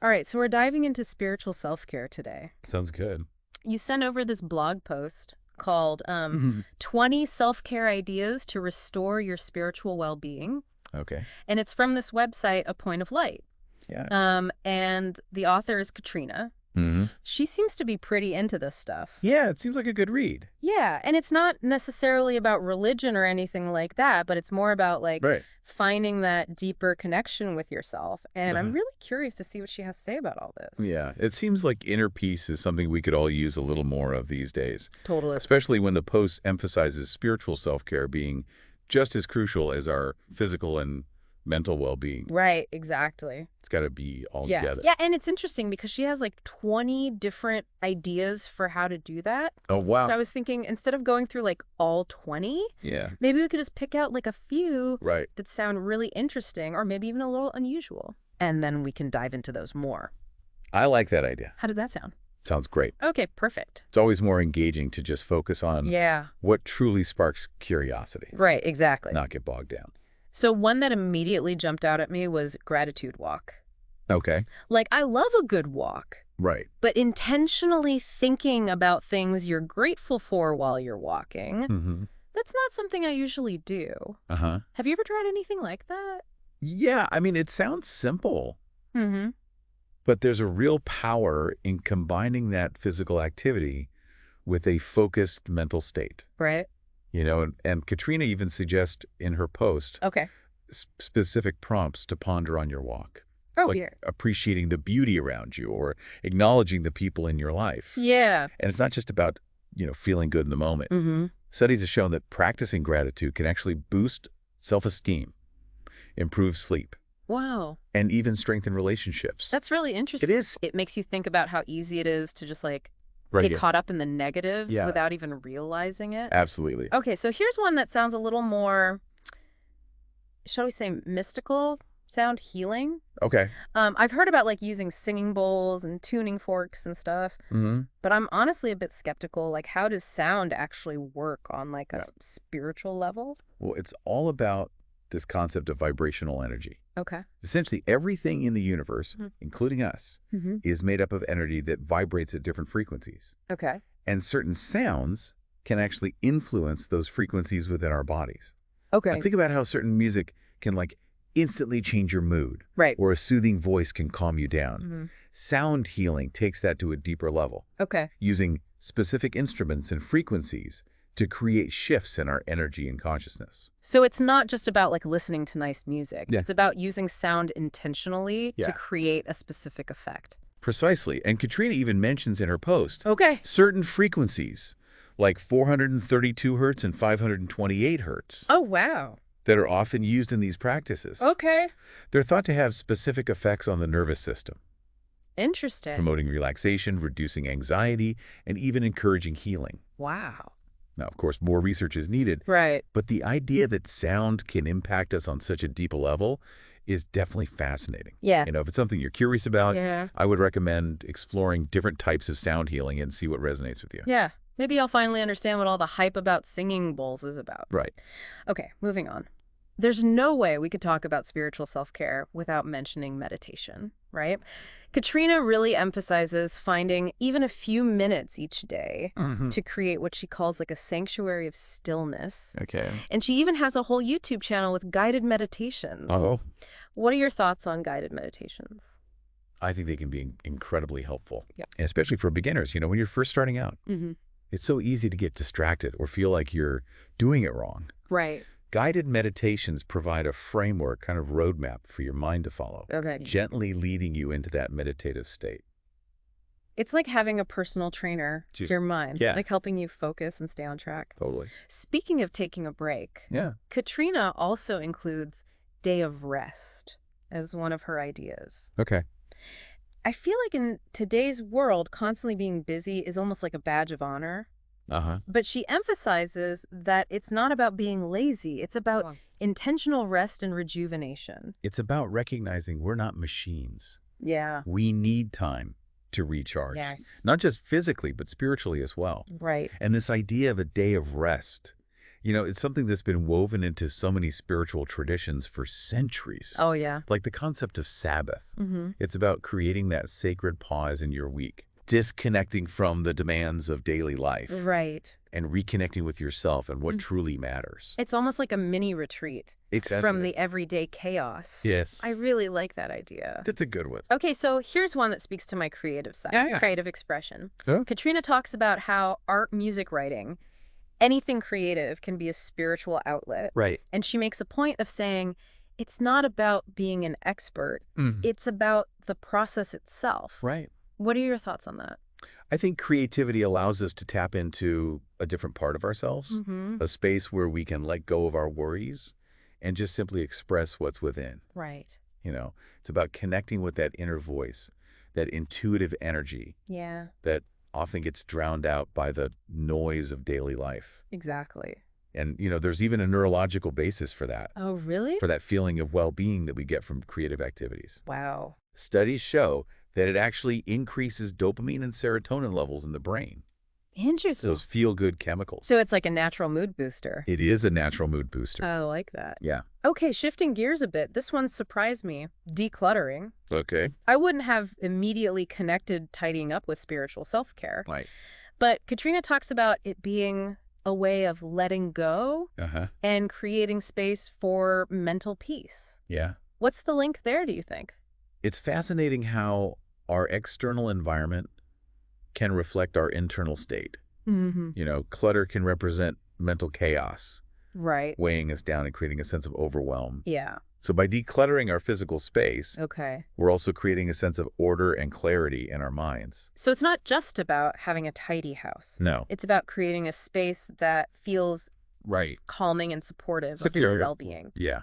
All right, so we're diving into spiritual self-care today. Sounds good. You sent over this blog post called Mhm. 20 Self-Care Ideas to Restore Your Spiritual Well-Being. Okay. And it's from this website, A Point of Light. Yeah. And the author is Katrina. hmm She seems to be pretty into this stuff. Yeah, it seems like a good read. Yeah, and it's not necessarily about religion or anything like that, but it's more about like Right. finding that deeper connection with yourself. And I'm Uh-huh. really curious to see what she has to say about all this. Yeah, it seems like inner peace is something we could all use a little more of these days, Totally. especially when the post emphasizes spiritual self-care being just as crucial as our physical and mental well-being. Right, exactly. It's got to be all Yeah. together. Yeah, and it's interesting because she has like 20 different ideas for how to do that. Oh, wow. So I was thinking instead of going through like all 20, Yeah, maybe we could just pick out like a few right. that sound really interesting or maybe even a little unusual. And then we can dive into those more. I like that idea. How does that sound? Sounds great. Okay, perfect. It's always more engaging to just focus on Yeah. what truly sparks curiosity, Right, exactly. not get bogged down. So one that immediately jumped out at me was gratitude walk. Okay. Like, I love a good walk. Right. But intentionally thinking about things you're grateful for while you're walking, Mm-hmm. that's not something I usually do. Uh-huh. Have you ever tried anything like that? Yeah, I mean, it sounds simple, Mm-hmm. but there's a real power in combining that physical activity with a focused mental state. Right. And Katrina even suggests in her post Okay. specific prompts to ponder on your walk, Oh, like here. appreciating the beauty around you or acknowledging the people in your life. Yeah. And it's not just about, feeling good in the moment. Mm-hmm. Studies have shown that practicing gratitude can actually boost self-esteem, improve sleep, Wow. and even strengthen relationships. That's really interesting. It is. It makes you think about how easy it is to just like Right get here. caught up in the negatives Yeah. without even realizing it. Absolutely. Okay, so here's one that sounds a little more, shall we say, mystical, sound healing. Okay. I've heard about like using singing bowls and tuning forks and stuff, Mm-hmm. but I'm honestly a bit skeptical. Like, how does sound actually work on like a Yeah. spiritual level? Well, it's all about this concept of vibrational energy. Okay. Essentially, everything in the universe, Mhm. including us, Mm-hmm. is made up of energy that vibrates at different frequencies. Okay. And certain sounds can actually influence those frequencies within our bodies. Okay. Now, think about how certain music can instantly change your mood, Right. or a soothing voice can calm you down. Mm-hmm. Sound healing takes that to a deeper level, Okay. using specific instruments and frequencies to create shifts in our energy and consciousness. So it's not just about like listening to nice music. Yeah. It's about using sound intentionally Yeah. to create a specific effect. Precisely. And Katrina even mentions in her post Okay. certain frequencies, like 432 hertz and 528 hertz, Oh, wow. that are often used in these practices. Okay. They're thought to have specific effects on the nervous system, Interesting. promoting relaxation, reducing anxiety, and even encouraging healing. Wow. Now, of course, more research is needed, Right. but the idea that sound can impact us on such a deep level is definitely fascinating. Yeah. If it's something you're curious about, Yeah. I would recommend exploring different types of sound healing and see what resonates with you. Yeah. Maybe I'll finally understand what all the hype about singing bowls is about. Right. Okay, moving on. There's no way we could talk about spiritual self-care without mentioning meditation, right? Katrina really emphasizes finding even a few minutes each day to create what she calls like a sanctuary of stillness. Okay. And she even has a whole YouTube channel with guided meditations. Oh, What are your thoughts on guided meditations? I think they can be incredibly helpful, Yeah. especially for beginners. When you're first starting out, Mm-hmm. it's so easy to get distracted or feel like you're doing it wrong. Right. Guided meditations provide a framework, kind of roadmap for your mind to follow, Okay. gently leading you into that meditative state. It's like having a personal trainer for your mind, Yeah. like helping you focus and stay on track. Totally. Speaking of taking a break, Yeah. Katrina also includes day of rest as one of her ideas. Okay. I feel like in today's world, constantly being busy is almost like a badge of honor. Uh-huh. But she emphasizes that it's not about being lazy. It's about intentional rest and rejuvenation. It's about recognizing we're not machines. Yeah. We need time to recharge. Yes. Not just physically, but spiritually as well. Right. And this idea of a day of rest, It's something that's been woven into so many spiritual traditions for centuries. Oh, yeah. Like the concept of Sabbath. Mm-hmm. It's about creating that sacred pause in your week, disconnecting from the demands of daily life, Right. and reconnecting with yourself and what truly matters. It's almost like a mini retreat It's from the everyday chaos. Yes. I really like that idea. That's a good one. Okay, so here's one that speaks to my creative side, Yeah. creative expression. Huh? Katrina talks about how art, music, writing, anything creative can be a spiritual outlet. Right. And she makes a point of saying it's not about being an expert. It's about the process itself. Right. What are your thoughts on that? I think creativity allows us to tap into a different part of ourselves, a space where we can let go of our worries and just simply express what's within. Right. It's about connecting with that inner voice, that intuitive energy Yeah, that often gets drowned out by the noise of daily life. exactly. And, there's even a neurological basis for that, Oh, really? for that feeling of well-being that we get from creative activities. Wow. Studies show that it actually increases dopamine and serotonin levels in the brain, Interesting. those feel-good chemicals. So it's like a natural mood booster. It is a natural mood booster. I like that. Yeah. Okay, shifting gears a bit. This one surprised me. Decluttering. Okay. I wouldn't have immediately connected tidying up with spiritual self-care. Right. But Katrina talks about it being a way of letting go and creating space for mental peace. Yeah. What's the link there, do you think? It's fascinating how our external environment can reflect our internal state. Clutter can represent mental chaos, Right. weighing us down and creating a sense of overwhelm. Yeah. So by decluttering our physical space, Okay. we're also creating a sense of order and clarity in our minds. So it's not just about having a tidy house. No. It's about creating a space that feels Right. calming and supportive of Superior. your well-being. Yeah.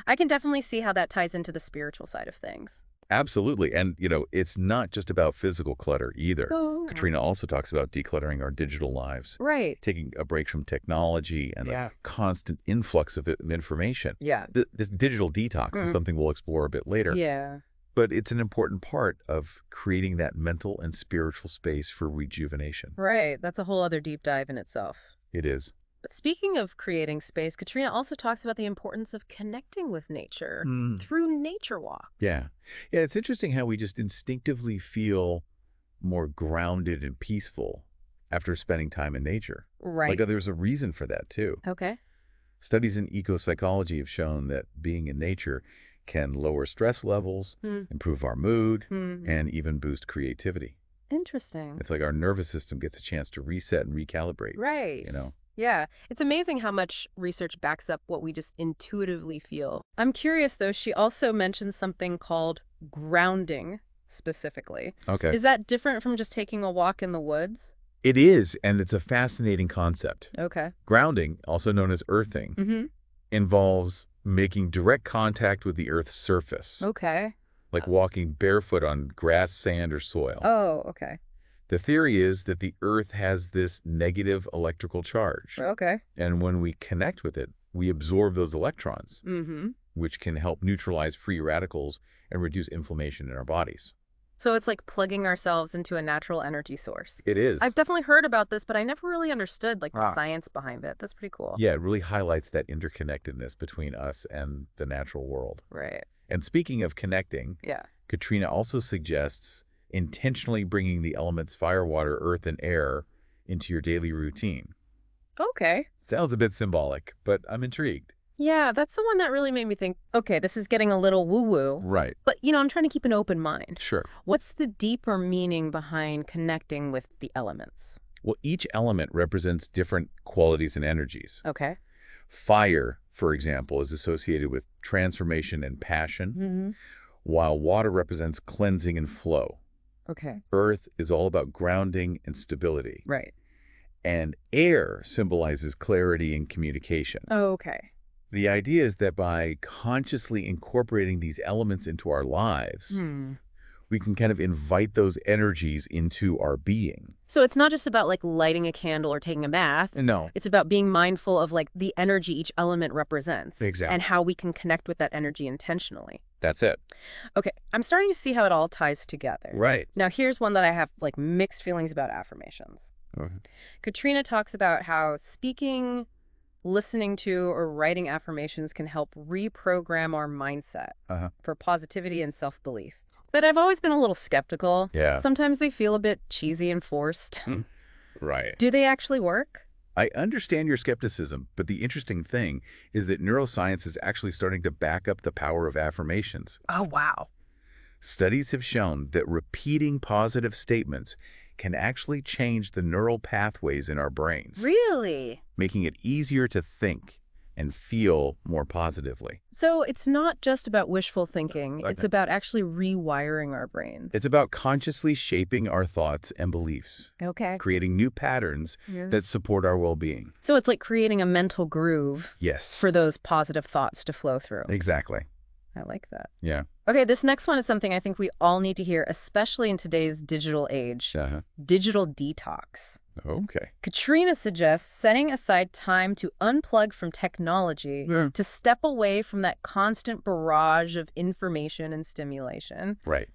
I can definitely see how that ties into the spiritual side of things. Absolutely. And, it's not just about physical clutter either. Oh. Katrina also talks about decluttering our digital lives, Right. taking a break from technology and the constant influx of information. Yeah. This digital detox is something we'll explore a bit later. Yeah. But it's an important part of creating that mental and spiritual space for rejuvenation. Right. That's a whole other deep dive in itself. It is. But speaking of creating space, Katrina also talks about the importance of connecting with nature through nature walks. Yeah. Yeah, it's interesting how we just instinctively feel more grounded and peaceful after spending time in nature. Right. Like there's a reason for that, too. Okay. Studies in eco-psychology have shown that being in nature can lower stress levels, improve our mood, and even boost creativity. Interesting. It's like our nervous system gets a chance to reset and recalibrate. Right. Yeah. It's amazing how much research backs up what we just intuitively feel. I'm curious, though, she also mentions something called grounding specifically. Okay. Is that different from just taking a walk in the woods? It is, and it's a fascinating concept. Okay. Grounding, also known as earthing, involves making direct contact with the Earth's surface, Okay. like walking barefoot on grass, sand, or soil. Oh, okay. The theory is that the Earth has this negative electrical charge, Okay. and when we connect with it, we absorb those electrons, which can help neutralize free radicals and reduce inflammation in our bodies. So it's like plugging ourselves into a natural energy source. It is. I've definitely heard about this, but I never really understood the science behind it. That's pretty cool. Yeah, it really highlights that interconnectedness between us and the natural world. Right. And speaking of connecting, Yeah. Katrina also suggests intentionally bringing the elements fire, water, earth, and air into your daily routine. Okay. Sounds a bit symbolic, but I'm intrigued. Yeah, that's the one that really made me think, okay, this is getting a little woo-woo. Right. But, I'm trying to keep an open mind. Sure. What's the deeper meaning behind connecting with the elements? Well, each element represents different qualities and energies. Okay. Fire, for example, is associated with transformation and passion, while water represents cleansing and flow. Okay. Earth is all about grounding and stability. Right. And air symbolizes clarity and communication. Okay. The idea is that by consciously incorporating these elements into our lives, we can kind of invite those energies into our being. So it's not just about lighting a candle or taking a bath. No. It's about being mindful of the energy each element represents. Exactly. And how we can connect with that energy intentionally. That's it. Okay, I'm starting to see how it all ties together. Right. Now here's one that I have mixed feelings about affirmations. Okay. Katrina talks about how speaking listening to or writing affirmations can help reprogram our mindset for positivity and self-belief. But I've always been a little skeptical. Yeah. Sometimes they feel a bit cheesy and forced. Right. Do they actually work? I understand your skepticism, but the interesting thing is that neuroscience is actually starting to back up the power of affirmations. Oh, wow. Studies have shown that repeating positive statements can actually change the neural pathways in our brains, Really? making it easier to think and feel more positively. So it's not just about wishful thinking. It's about actually rewiring our brains. It's about consciously shaping our thoughts and beliefs, Okay. creating new patterns that support our well-being. So it's like creating a mental groove Yes. for those positive thoughts to flow through. Exactly. I like that. Yeah. Okay, this next one is something I think we all need to hear, especially in today's digital age. Digital detox. Okay. Katrina suggests setting aside time to unplug from technology, to step away from that constant barrage of information and stimulation. Right.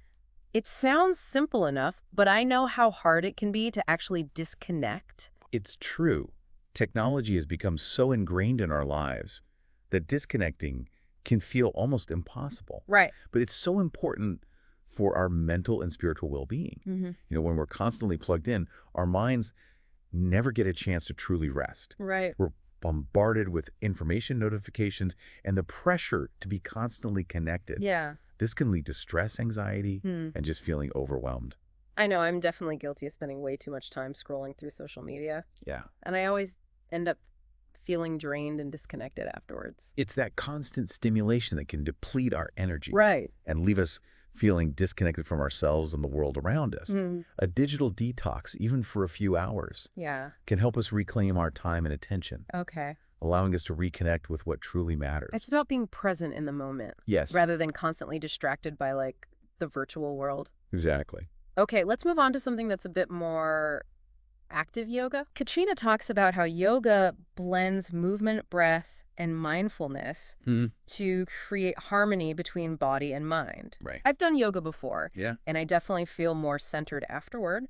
It sounds simple enough, but I know how hard it can be to actually disconnect. It's true. Technology has become so ingrained in our lives that disconnecting can feel almost impossible. Right. But it's so important for our mental and spiritual well-being. You know, when we're constantly plugged in, our minds never get a chance to truly rest. Right. We're bombarded with information notifications and the pressure to be constantly connected. Yeah. This can lead to stress, anxiety, and just feeling overwhelmed. I know, I'm definitely guilty of spending way too much time scrolling through social media. Yeah. And I always end up feeling drained and disconnected afterwards. It's that constant stimulation that can deplete our energy. Right. And leave us feeling disconnected from ourselves and the world around us. A digital detox, even for a few hours, can help us reclaim our time and attention, allowing us to reconnect with what truly matters. It's about being present in the moment. Yes. Rather than constantly distracted by, like, the virtual world. Exactly. Okay, let's move on to something that's a bit more active yoga. Katrina talks about how yoga blends movement, breath, and mindfulness to create harmony between body and mind. Right. I've done yoga before, and I definitely feel more centered afterward,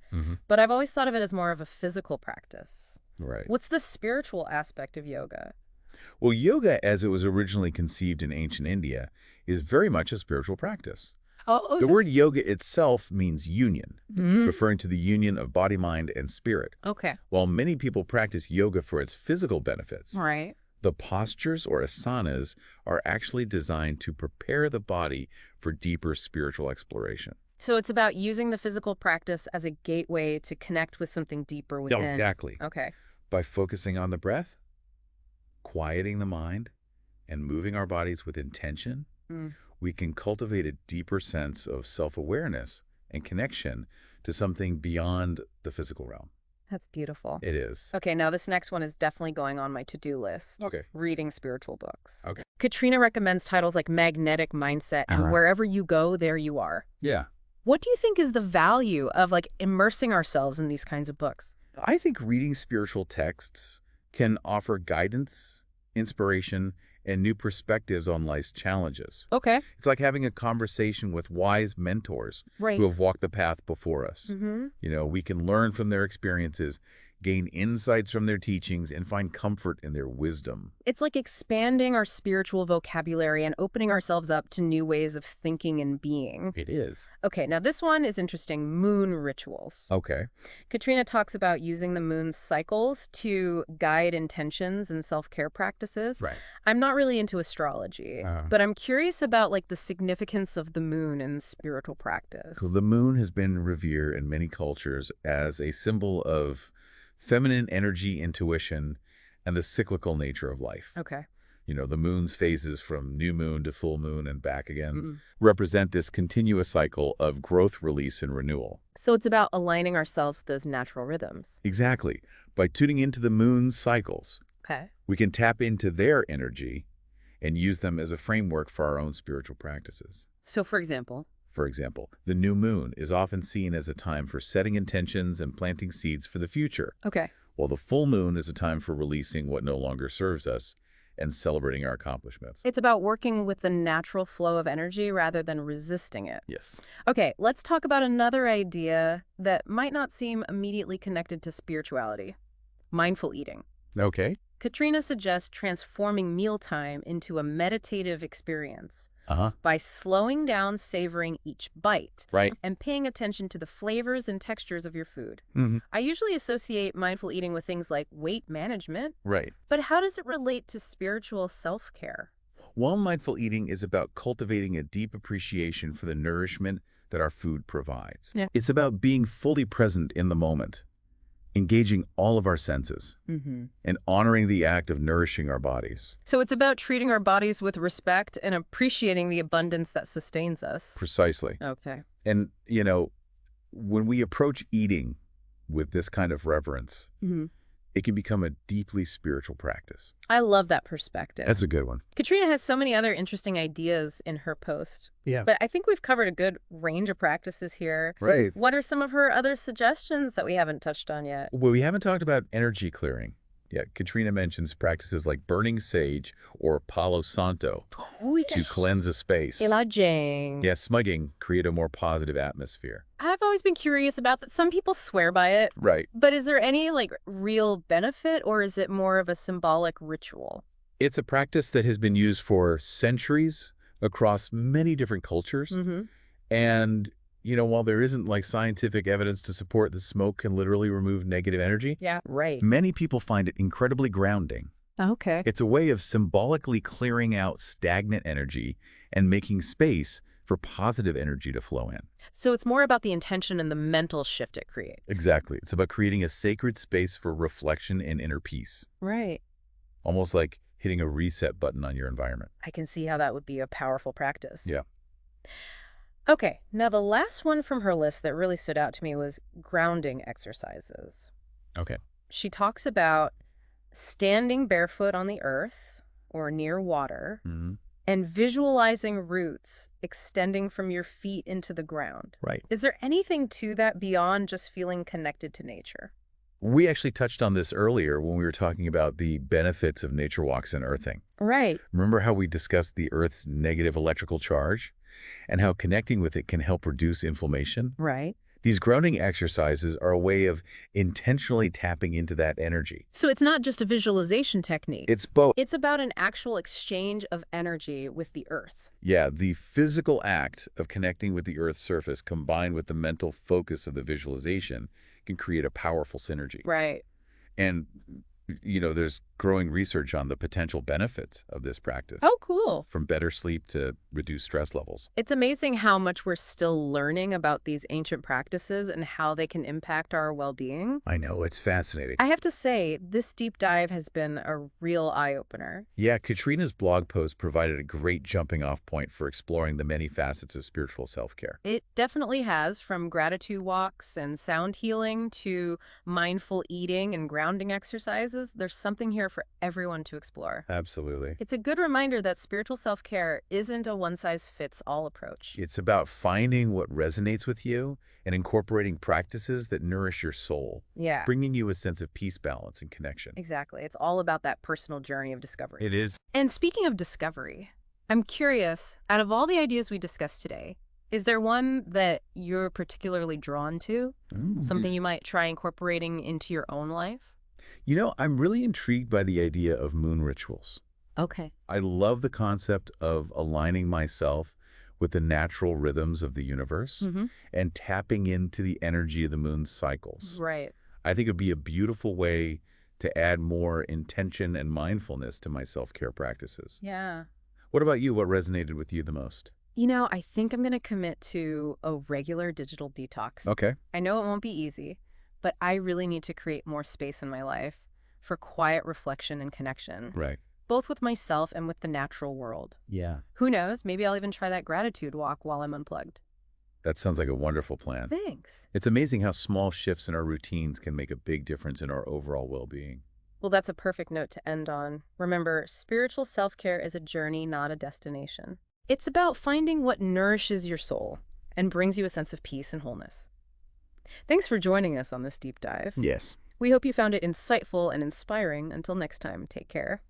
but I've always thought of it as more of a physical practice. Right. What's the spiritual aspect of yoga? Well, yoga, as it was originally conceived in ancient India, is very much a spiritual practice. The word yoga itself means union, referring to the union of body, mind, and spirit. Okay. While many people practice yoga for its physical benefits, Right. the postures or asanas are actually designed to prepare the body for deeper spiritual exploration. So it's about using the physical practice as a gateway to connect with something deeper within. Exactly. Okay. By focusing on the breath, quieting the mind, and moving our bodies with intention, we can cultivate a deeper sense of self-awareness and connection to something beyond the physical realm. That's beautiful. It is. Okay, now this next one is definitely going on my to-do list. Okay. Reading spiritual books. Okay. Katrina recommends titles like Magnetic Mindset and Wherever You Go, There You Are. Yeah. What do you think is the value of, like, immersing ourselves in these kinds of books? I think reading spiritual texts can offer guidance, inspiration, and new perspectives on life's challenges. Okay. It's like having a conversation with wise mentors Right. who have walked the path before us. You know, we can learn from their experiences, gain insights from their teachings, and find comfort in their wisdom. It's like expanding our spiritual vocabulary and opening ourselves up to new ways of thinking and being. It is. Okay, now this one is interesting. Moon rituals. Okay. Katrina talks about using the moon's cycles to guide intentions and self-care practices. Right. I'm not really into astrology, but I'm curious about, like, the significance of the moon in spiritual practice. So the moon has been revered in many cultures as a symbol of feminine energy, intuition, and the cyclical nature of life. Okay. You know, the moon's phases from new moon to full moon and back again represent this continuous cycle of growth, release, and renewal. So it's about aligning ourselves with those natural rhythms. Exactly. By tuning into the moon's cycles, Okay. we can tap into their energy and use them as a framework for our own spiritual practices. So, for example? For example, the new moon is often seen as a time for setting intentions and planting seeds for the future, Okay. while the full moon is a time for releasing what no longer serves us and celebrating our accomplishments. It's about working with the natural flow of energy rather than resisting it. Yes. Okay, let's talk about another idea that might not seem immediately connected to spirituality. Mindful eating. Okay. Katrina suggests transforming mealtime into a meditative experience Uh-huh. by slowing down, savoring each bite, Right. and paying attention to the flavors and textures of your food. Mm-hmm. I usually associate mindful eating with things like weight management, Right. but how does it relate to spiritual self-care? While mindful eating is about cultivating a deep appreciation for the nourishment that our food provides. Yeah. It's about being fully present in the moment, engaging all of our senses, and honoring the act of nourishing our bodies. So it's about treating our bodies with respect and appreciating the abundance that sustains us. Precisely. Okay. And, when we approach eating with this kind of reverence, it can become a deeply spiritual practice. I love that perspective. That's a good one. Katrina has so many other interesting ideas in her post. Yeah. But I think we've covered a good range of practices here. Right. What are some of her other suggestions that we haven't touched on yet? Well, we haven't talked about energy clearing. Yeah, Katrina mentions practices like burning sage or Palo Santo to cleanse a space. Ilajang. Yeah, smugging, create a more positive atmosphere. I've always been curious about that. Some people swear by it. Right. But is there any real benefit, or is it more of a symbolic ritual? It's a practice that has been used for centuries across many different cultures. And, while there isn't scientific evidence to support that smoke can literally remove negative energy, Yeah, right. many people find it incredibly grounding. Okay. It's a way of symbolically clearing out stagnant energy and making space for positive energy to flow in. So it's more about the intention and the mental shift it creates. Exactly. It's about creating a sacred space for reflection and inner peace. Right. Almost like hitting a reset button on your environment. I can see how that would be a powerful practice. Yeah. Okay, now the last one from her list that really stood out to me was grounding exercises. Okay. She talks about standing barefoot on the earth or near water and visualizing roots extending from your feet into the ground. Right. Is there anything to that beyond just feeling connected to nature? We actually touched on this earlier when we were talking about the benefits of nature walks and earthing. Right. Remember how we discussed the Earth's negative electrical charge and how connecting with it can help reduce inflammation? Right. These grounding exercises are a way of intentionally tapping into that energy. So it's not just a visualization technique. It's both. It's about an actual exchange of energy with the earth. Yeah, the physical act of connecting with the Earth's surface combined with the mental focus of the visualization can create a powerful synergy. Right. And, there's growing research on the potential benefits of this practice. Oh, cool. From better sleep to reduced stress levels. It's amazing how much we're still learning about these ancient practices and how they can impact our well-being. I know, it's fascinating. I have to say, this deep dive has been a real eye-opener. Yeah, Katrina's blog post provided a great jumping-off point for exploring the many facets of spiritual self-care. It definitely has, from gratitude walks and sound healing to mindful eating and grounding exercises. There's something here for everyone to explore. Absolutely. It's a good reminder that spiritual self-care isn't a one-size-fits-all approach. It's about finding what resonates with you and incorporating practices that nourish your soul, Yeah, bringing you a sense of peace, balance, and connection. exactly. It's all about that personal journey of discovery. It is. And speaking of discovery, I'm curious, out of all the ideas we discussed today, is there one that you're particularly drawn to? Something you might try incorporating into your own life? I'm really intrigued by the idea of moon rituals. Okay. I love the concept of aligning myself with the natural rhythms of the universe and tapping into the energy of the moon's cycles. Right. I think it'd be a beautiful way to add more intention and mindfulness to my self-care practices. Yeah. What about you? What resonated with you the most? I think I'm going to commit to a regular digital detox. Okay. I know it won't be easy, but I really need to create more space in my life for quiet reflection and connection, Right. both with myself and with the natural world. Yeah. Who knows? Maybe I'll even try that gratitude walk while I'm unplugged. That sounds like a wonderful plan. Thanks. It's amazing how small shifts in our routines can make a big difference in our overall well-being. Well, that's a perfect note to end on. Remember, spiritual self-care is a journey, not a destination. It's about finding what nourishes your soul and brings you a sense of peace and wholeness. Thanks for joining us on this deep dive. Yes. We hope you found it insightful and inspiring. Until next time, take care.